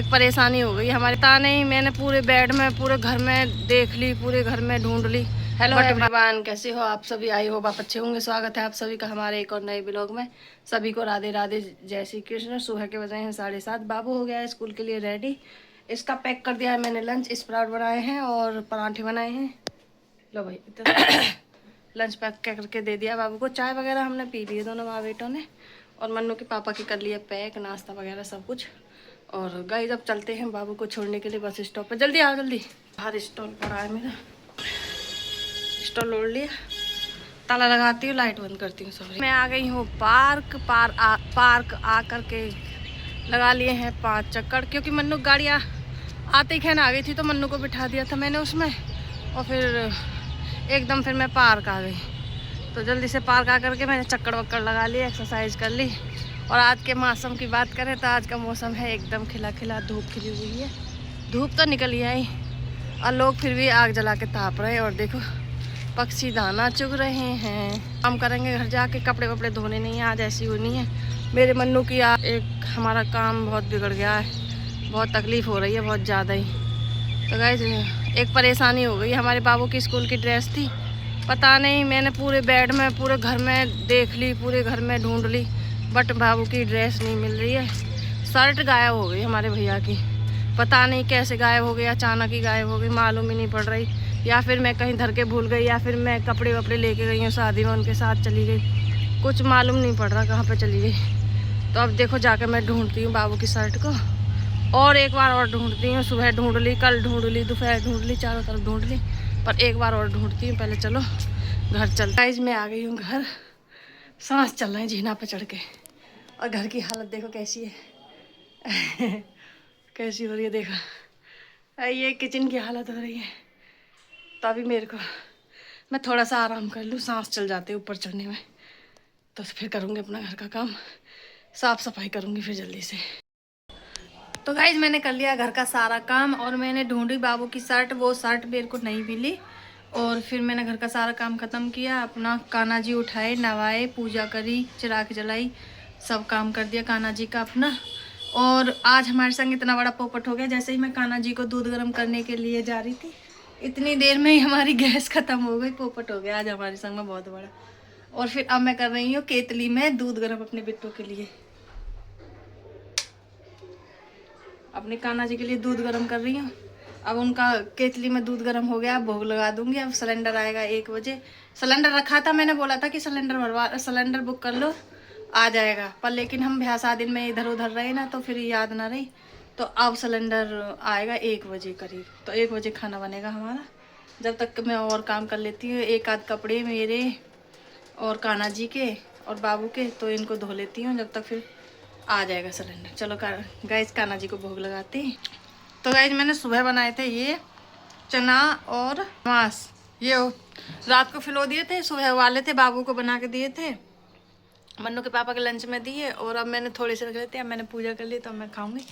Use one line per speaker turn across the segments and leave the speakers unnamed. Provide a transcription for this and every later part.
एक परेशानी हो गई हमारे, पता नहीं, मैंने पूरे बेड में, पूरे घर में देख ली, पूरे घर में ढूंढ ली। हेलो एवरीवन, कैसे हो आप सभी? आई होप आप अच्छे होंगे। स्वागत है आप सभी का हमारे एक और नए ब्लॉग में। सभी को राधे राधे, जय श्री कृष्ण। सुबह के बजे हैं 7:30। बाबू हो गया है स्कूल के लिए रेडी। इसका पैक कर दिया है मैंने लंच। स्प्राउट बनाए हैं और पराठे बनाए हैं। लो भाई लंच पैक करके दे दिया बाबू को। चाय वगैरह हमने पी ली है दोनों माँ बेटों ने। और मन्नू के पापा की कर लिया पैक, नाश्ता वगैरह सब कुछ। और गाइस अब चलते हैं बाबू को छोड़ने के लिए बस स्टॉप पे। जल्दी आओ जल्दी। बाहर स्टॉल पड़ा है मेरा, स्टॉल ओढ़ लिया। ताला लगाती हूँ, लाइट बंद करती हूँ। सॉरी, मैं आ गई हूँ पार्क आ करके लगा लिए हैं 5 चक्कर, क्योंकि मन्नू गाड़ियाँ आते ही खैन आ गई थी तो मन्नू को बिठा दिया था मैंने उसमें। और फिर एकदम फिर मैं पार्क आ गई, तो जल्दी से पार्क आ करके मैंने चक्कर वक्कर लगा लिए, एक्सरसाइज कर ली। और आज के मौसम की बात करें तो आज का मौसम है एकदम खिला खिला, धूप खिली हुई है। धूप तो निकल ही आई और लोग फिर भी आग जला के ताप रहे हैं। और देखो पक्षी दाना चुग रहे हैं। काम करेंगे घर जाके, कपड़े वपड़े धोने नहीं है आज, ऐसी होनी है। मेरे मन्नू की एक हमारा काम बहुत बिगड़ गया है, बहुत तकलीफ़ हो रही है, बहुत ज़्यादा ही। तो गाइस एक परेशानी हो गई। हमारे बाबू की स्कूल की ड्रेस थी, पता नहीं, मैंने पूरे बेड में, पूरे घर में देख ली, पूरे घर में ढूंढ ली, बट बाबू की ड्रेस नहीं मिल रही है। शर्ट गायब हो गई हमारे भैया की, पता नहीं कैसे गायब हो गई, अचानक ही गायब हो गई, मालूम ही नहीं पड़ रही। या फिर मैं कहीं धर के भूल गई, या फिर मैं कपड़े वपड़े लेके गई हूँ शादी में, उनके साथ चली गई, कुछ मालूम नहीं पड़ रहा कहाँ पर चली गई। तो अब देखो जाकर मैं ढूंढती हूँ बाबू की शर्ट को, और एक बार और ढूंढती हूँ। सुबह ढूंढ ली, कल ढूंढ ली, दोपहर ढूंढ ली, चारों तरफ ढूंढ ली, पर एक बार और ढूंढती हूँ। पहले चलो घर चलते। गाइस मैं आ गई हूँ घर, सांस चल रहे हैं जीना पे चढ़ के। और घर की हालत देखो कैसी है कैसी हो रही है देखो। ये किचन की हालत हो रही है। तो अभी मेरे को, मैं थोड़ा सा आराम कर लूँ, सांस चल जाते ऊपर चढ़ने में, तो फिर करूँगी अपना घर का काम, साफ़ सफाई करूँगी फिर जल्दी से। तो गाइज मैंने कर लिया घर का सारा काम, और मैंने ढूंढी बाबू की शर्ट, वो शर्ट मेरे को नहीं मिली। और फिर मैंने घर का सारा काम ख़त्म किया, अपना कान्हा जी उठाए, नवाए, पूजा करी, चिराग जलाई, सब काम कर दिया कान्हा जी का अपना। और आज हमारे संग इतना बड़ा पोपट हो गया। जैसे ही मैं कान्हा जी को दूध गर्म करने के लिए जा रही थी, इतनी देर में ही हमारी गैस ख़त्म हो गई। पोपट हो गया आज हमारे संग में बहुत बड़ा। और फिर अब मैं कर रही हूँ केतली में दूध गर्म अपने बिट्टू के लिए, अपने कान्हा जी के लिए दूध गर्म कर रही हूँ। अब उनका केतली में दूध गर्म हो गया, भोग लगा दूंगी। अब सिलेंडर आएगा 1 बजे। सिलेंडर रखा था, मैंने बोला था कि सिलेंडर बुक कर लो, आ जाएगा, पर लेकिन हम ब्याह शादी में इधर उधर रहे ना, तो फिर याद ना रही। तो अब सिलेंडर आएगा 1 बजे करीब, तो 1 बजे खाना बनेगा हमारा। जब तक मैं और काम कर लेती हूँ, एक आध कपड़े मेरे और कान्हा जी के और बाबू के, तो इनको धो लेती हूँ, जब तक फिर आ जाएगा सिलेंडर। चलो गाइस कान्हा जी को भोग लगाते हैं। तो गाइस मैंने सुबह बनाए थे ये चना और मांस, ये रात को फिलो दिए थे, सुबह वाले थे, बाबू को बना के दिए थे, मन्नू के पापा के लंच में दिए। और अब मैंने थोड़े से रख लेते हैं, अब मैंने पूजा कर ली तो अब मैं खाऊंगी।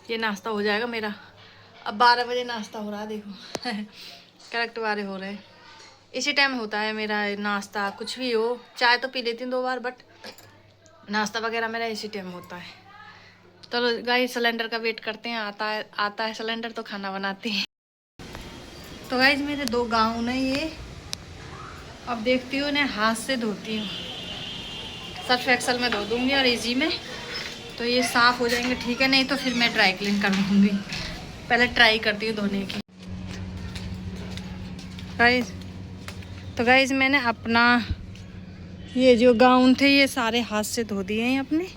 ये नाश्ता हो जाएगा मेरा। अब 12 बजे नाश्ता हो रहा है, देखो करेक्ट 12 हो रहे हैं। इसी टाइम होता है मेरा नाश्ता, कुछ भी हो। चाय तो पी लेती हूँ 2 बार, बट नाश्ता वगैरह मेरा इसी टाइम होता है। तो गाइस सिलेंडर का वेट करते हैं, आता है सिलेंडर तो खाना बनाते हैं। तो गाइस मेरे 2 गाउन है ये, अब देखती हूँ इन्हें हाथ से धोती हूँ। सर्फ एक्सल में धो दूँगी और इजी में, तो ये साफ़ हो जाएंगे, ठीक है। नहीं तो फिर मैं ड्राई क्लीन कर दूँगी। पहले ट्राई करती हूँ धोने की। गाइस मैंने अपना ये जो गाउन थे ये सारे हाथ से धो दिए हैं अपने,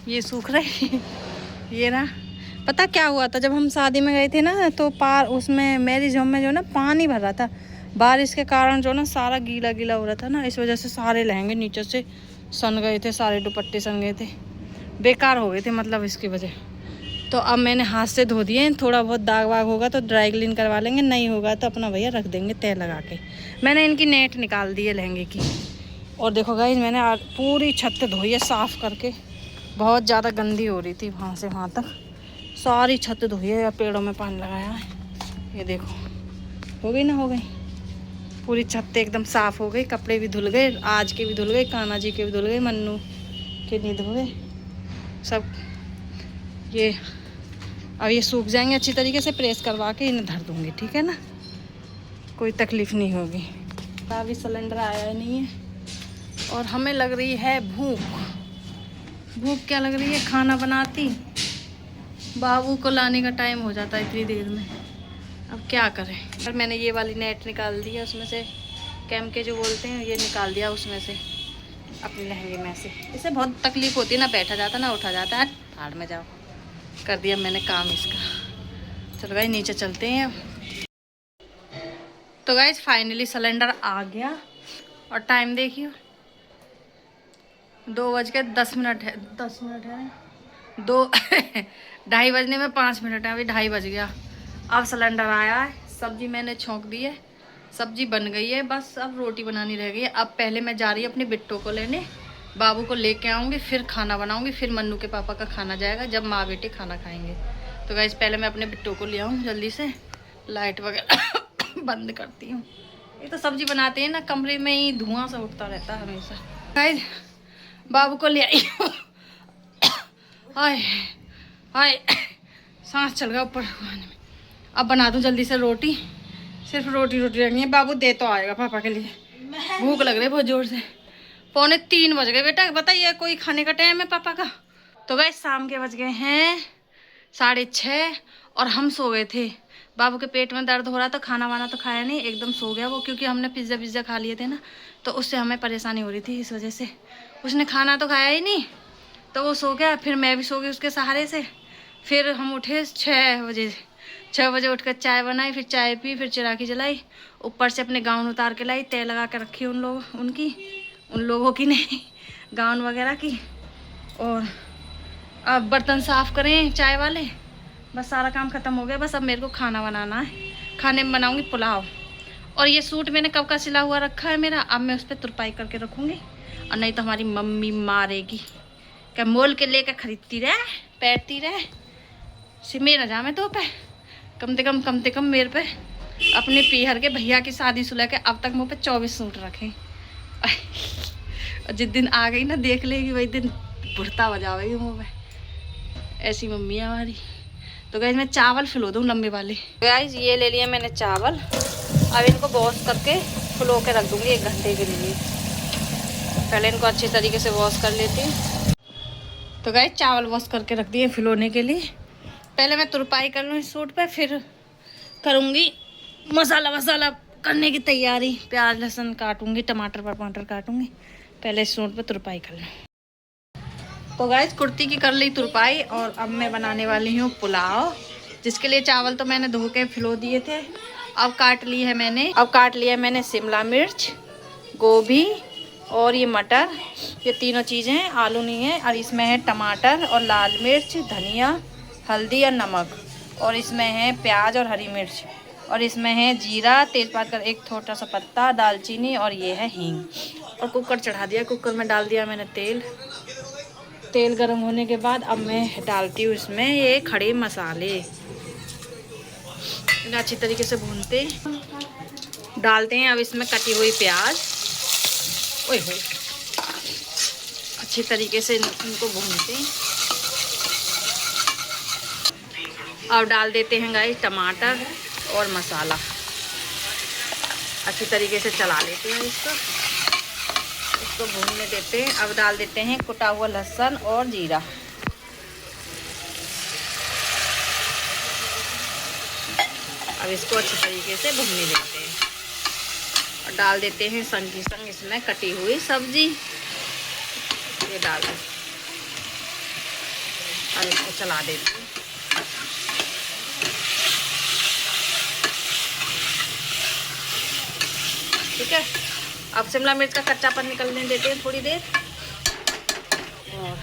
ये सूख रहे ये ना, पता क्या हुआ था, जब हम शादी में गए थे ना, तो उसमें मैरिज होम में जो ना पानी भर रहा था, बारिश के कारण जो ना सारा गीला गीला हो रहा था ना, इस वजह से सारे लहंगे नीचे से सन गए थे, सारे दुपट्टे सन गए थे, बेकार हो गए थे मतलब इसकी वजह। तो अब मैंने हाथ से धो दिए। थोड़ा बहुत दाग वाग होगा तो ड्राई क्लीन करवा लेंगे, नहीं होगा तो अपना भैया रख देंगे तय लगा के। मैंने इनकी नेट निकाल दी है लहंगे की। और देखो गाइस मैंने पूरी छत धोई है साफ़ करके, बहुत ज़्यादा गंदी हो रही थी वहाँ से वहाँ तक, सारी छत धोई है, या पेड़ों में पानी लगाया है। ये देखो हो गई ना, हो गई पूरी छत एकदम साफ़ हो गई। कपड़े भी धुल गए, आज के भी धुल गए, कान्हा जी के भी धुल गए, मन्नू के नहीं धुल गए सब। ये अब ये सूख जाएंगे अच्छी तरीके से, प्रेस करवा के इन्हें धर दूँगी, ठीक है ना, कोई तकलीफ़ नहीं होगी। अभी सिलेंडर आया नहीं है और हमें लग रही है भूख। भूख क्या लग रही है, खाना बनाती, बाबू को लाने का टाइम हो जाता है इतनी देर में, अब क्या करें। और मैंने ये वाली नेट निकाल दी है, उसमें से कैम के जो बोलते हैं, ये निकाल दिया उसमें से, अपने लहंगे में से। इससे बहुत तकलीफ़ होती है, ना बैठा जाता ना उठा जाता है। भाड़ में जाओ, कर दिया मैंने काम इसका। चलो गाइस नीचे चलते हैं अब। तो गाइस फाइनली सिलेंडर आ गया और टाइम देखियो 2:10 है, 10 मिनट है, 2:30 बजने में 5 मिनट है, अभी 2:30 बज गया। अब सिलेंडर आया है, सब्जी मैंने छौंक दी है, सब्जी बन गई है, बस अब रोटी बनानी रह गई है। अब पहले मैं जा रही हूँ अपने बिट्टो को लेने, बाबू को लेके आऊँगी, फिर खाना बनाऊँगी, फिर मन्नू के पापा का खाना जाएगा जब माँ बेटे खाना खाएंगे। तो गाइस पहले मैं अपने बिट्टो को ले आऊँ जल्दी से, लाइट वगैरह बंद करती हूँ। ये तो सब्जी बनाते हैं ना, कमरे में ही धुआं सा उठता रहता है हमेशा। गाइस बाबू को ले आई हूँ। हाय हाय, सांस चल गया ऊपर खाने में। अब बना दूँ जल्दी से रोटी, सिर्फ रोटी रखनी है। बाबू दे तो आएगा पापा के लिए, भूख लग रही है बहुत ज़ोर से। 2:45 बज गए बेटा, बताइए कोई खाने का टाइम है पापा का। तो गाइस शाम के बज गए हैं 6:30 और हम सो गए थे। बाबू के पेट में दर्द हो रहा था, खाना वाना तो खाया नहीं, एकदम सो गया वो, क्योंकि हमने पिज़्ज़ा खा लिए थे ना, तो उससे हमें परेशानी हो रही थी, इस वजह से उसने खाना तो खाया ही नहीं, तो वो सो गया। फिर मैं भी सो गई उसके सहारे से। फिर हम उठे 6 बजे उठ कर चाय बनाई, फिर चाय पी, फिर चिरागी जलाई, ऊपर से अपने गाउन उतार के लाई, तय लगा के रखी उन लोगों की नहीं, गाउन वगैरह की। और अब बर्तन साफ़ करें चाय वाले, बस सारा काम ख़त्म हो गया। बस अब मेरे को खाना बनाना है, खाने में बनाऊँगी पुलाव। और ये सूट मैंने कब का सिला हुआ रखा है मेरा, अब मैं उस पर तुरपाई करके रखूँगी, और नहीं तो हमारी मम्मी मारेगी। क्या मोल के लेकर खरीदती रहे, पैरती रहे, सिमे न जा मैं तो पे, कम से कम मेरे पे अपने पीहर के भैया की शादी सुलह के अब तक मुँह पे 24 सूट रखे। और जिस दिन आ गई ना देख लेगी, वही दिन भुड़ता बजावेगी मुँह पे, ऐसी मम्मी है हमारी। तो गाइस मैं चावल फुलो दूँ लंबे वाले। गाइस ये ले लिया मैंने चावल, अब इनको वॉश करके फुलो के रख दूँगी 1 घंटे के लिए। पहले इनको अच्छी तरीके से वॉश कर लेती हूँ। तो गाइस चावल वॉश करके रख दिए फुलोने के लिए। पहले मैं तुरपाई कर लूँ इस सूट पे, फिर करूँगी मसाला करने की तैयारी। प्याज लहसुन काटूँगी, टमाटर काटूँगी, पहले इस सूट पे तुरपाई कर लूँ। तो गाइस कुर्ती की कर ली तुरपाई, और अब मैं बनाने वाली हूँ पुलाव, जिसके लिए चावल तो मैंने धो के फुलो दिए थे। अब काट लिया मैंने शिमला मिर्च, गोभी और ये मटर, ये तीनों चीज़ें हैं, आलू नहीं है। और इसमें है टमाटर और लाल मिर्च, धनिया, हल्दी और नमक, और इसमें है प्याज और हरी मिर्च, और इसमें है जीरा, तेज़पात का 1 छोटा सा पत्ता, दालचीनी, और ये है हींग। और कुकर चढ़ा दिया, कुकर में डाल दिया मैंने तेल गर्म होने के बाद अब मैं डालती हूँ इसमें ये खड़े मसाले। इन्हें अच्छी तरीके से भूनते डालते हैं। अब इसमें कटी हुई प्याज, ओए होए, अच्छी तरीके से इनको भूनते हैं। अब डाल देते हैं गाइस टमाटर और मसाला, अच्छी तरीके से चला लेते हैं इसको भूनने देते हैं। अब डाल देते हैं कुटा हुआ लहसुन और जीरा। अब इसको अच्छी तरीके से भूनने देते हैं और डाल देते हैं संग की संग इसमें कटी हुई सब्जी, ये डाल दें और इसको चला देते हैं। ठीक है, अब शिमला मिर्च का कच्चापन निकलने देते हैं थोड़ी देर। और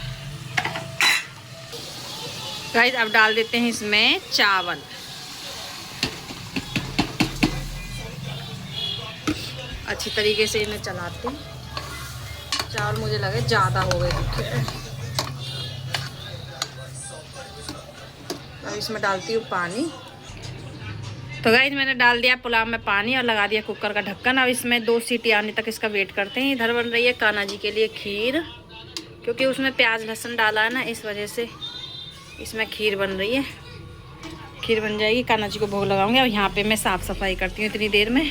गाइस अब डाल देते हैं इसमें चावल। अच्छी तरीके से इन्हें चलाते हैं। चावल मुझे लगे ज़्यादा हो गए दिखे। अब इसमें डालती हूँ पानी। तो गाइस मैंने डाल दिया पुलाव में पानी और लगा दिया कुकर का ढक्कन। अब इसमें 2 सीटी आने तक इसका वेट करते हैं। इधर बन रही है कान्हा जी के लिए खीर, क्योंकि उसमें प्याज लहसुन डाला है ना, इस वजह से इसमें खीर बन रही है। खीर बन जाएगी, कान्हा जी को भोग लगाऊंगी। और यहाँ पे मैं साफ़ सफाई करती हूँ इतनी देर में।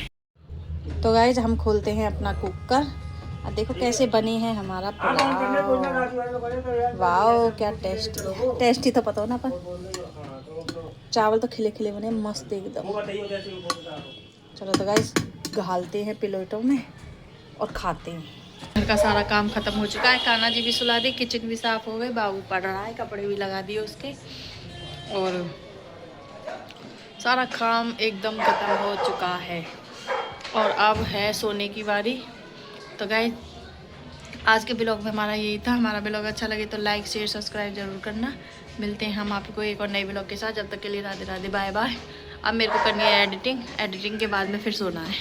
तो गाइस हम खोलते हैं अपना कुकर और देखो कैसे बनी है हमारा पुलाव। वाओ क्या टेस्टी, टेस्टी तो पता हो ना, पर चावल तो खिले खिले बने मस्त एकदम। चलो तो गाइस घालते हैं प्लेटों में और खाते हैं। घर का सारा काम खत्म हो चुका है, कान्हा जी भी सुला दी, किचन भी साफ हो गई, बाबू पढ़ रहा है, कपड़े भी लगा दिए उसके, और सारा काम एकदम खत्म हो चुका है। और अब है सोने की बारी। तो गाइस आज के ब्लॉग में हमारा यही था। हमारा ब्लॉग अच्छा लगे तो लाइक शेयर सब्सक्राइब जरूर करना। मिलते हैं हम आपको एक और नए ब्लॉग के साथ। जब तक के लिए राधे राधे, बाय बाय। अब मेरे को करनी है एडिटिंग, एडिटिंग के बाद में फिर सोना है।